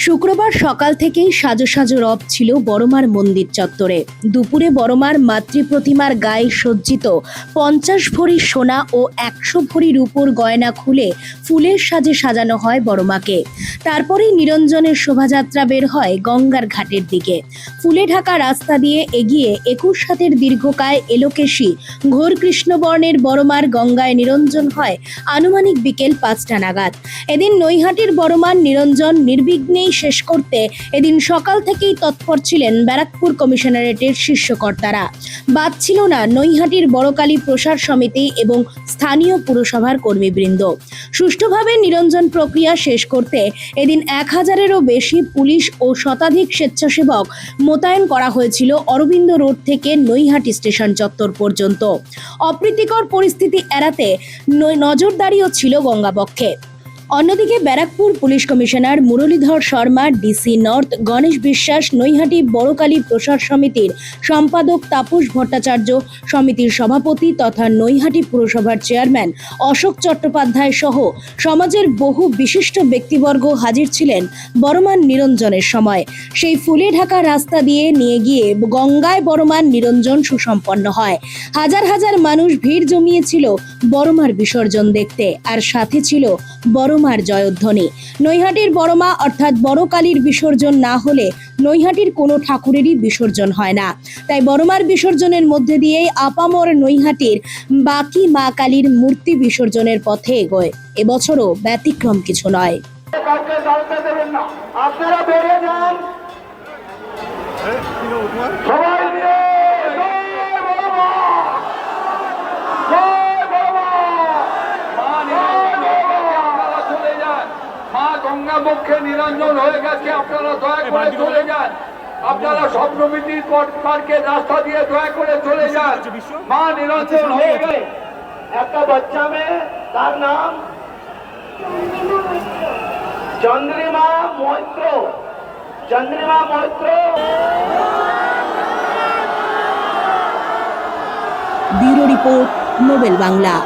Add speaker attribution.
Speaker 1: শুক্রবার সকাল থেকেই সাজো সাজো রব ছিল বড়মার মন্দির চত্বরে। দুপুরে বড়মার মাতৃ প্রতিমার গায়ে সজ্জিত 50 ভরি সোনা ও 100 ভরি রূপোর গয়না খুলে ফুলের সাজে সাজানো হয় বড়মাকে। তারপরেই নিরঞ্জনের শোভাযাত্রা বের হয় গঙ্গার ঘাটের দিকে। ফুলে ঢাকা রাস্তা দিয়ে এগিয়ে 21 হাতের দীর্ঘকায় এলোকেশী ঘোর কৃষ্ণবর্ণের বড়মার গঙ্গায় নিরঞ্জন হয় আনুমানিক বিকেল 5টা নাগাদ। এদিন নৈহাটির বড়মার নিরঞ্জন নির্বিঘ্নেই শেষ করতে এদিন সকাল থেকেই তৎপর ছিলেন ব্যারাকপুর কমিশনারেটের শীর্ষ কর্তারা। বাদ ছিল না নৈহাটির বড়কালী প্রসার সমিতি এবং স্থানীয় পুরসভার কর্মীবৃন্দ। সুষ্ঠুভাবে নিরঞ্জন প্রক্রিয়া শেষ করতে এদিন 1000-এরও বেশি পুলিশ ও শতাধিক স্বেচ্ছাসেবক মোতায়েন করা হয়েছিল অরবিন্দ রোড থেকে নৈহাটি স্টেশন চত্বর পর্যন্ত। অপ্রীতিকর পরিস্থিতি এড়াতে নজরদারিও ছিল গঙ্গাবক্ষে। অন্যদিকে Barrackpore police commissioner Muralidhar Sharma, DC north Ganesh বিশ্বাস, নৈহাটি বড়কালী প্রসার সমিতির সম্পাদক তাপস ভট্টাচার্য, সমিতির সভাপতি তথা নৈহাটি পুরসভার চেয়ারম্যান অশোক চট্টোপাধ্যায় সহ সমাজের বহু বিশিষ্ট ব্যক্তিবর্গ হাজির ছিলেন বড়মার নিরঞ্জনের সময়। সেই ফুলে ঢাকা রাস্তা দিয়ে নিয়ে গিয়ে গঙ্গায় বড়মার নিরঞ্জন সুসম্পন্ন হয়। হাজার হাজার মানুষ ভিড় জমিয়েছিল বড়মার বিসর্জন দেখতে, আর সাথে ছিল বড়মার জয়ধ্বনি। নৈহাটির বড়মা অর্থাৎ বড় কালীর বিসর্জন না হলে নৈহাটির কোনো ঠাকুরেরই বিসর্জন হয় না। তাই বড়মার বিসর্জনের মধ্যে দিয়েই আপামর নৈহাটির বাকি মা কালীর মূর্তি বিসর্জনের পথে এগোয়। এবছরও ব্যতিক্রম কিছু নয়।
Speaker 2: আপনারা বেরিয়ে যান সবাই মিলে। গঙ্গা মুখে নিরঞ্জন হয়ে গেছে, আপনারা দয়া করে চলে যান। আপনারা সপ্রমিতির পার্কের রাস্তা দিয়ে দয়া করে চলে যান। মা নিরঞ্জন হয়ে গেছে। একটা বাচ্চা মেয়ে, তার নাম Chandrima Maitra. Chandrima Maitra.
Speaker 1: Bureau report, Nobel Bangla.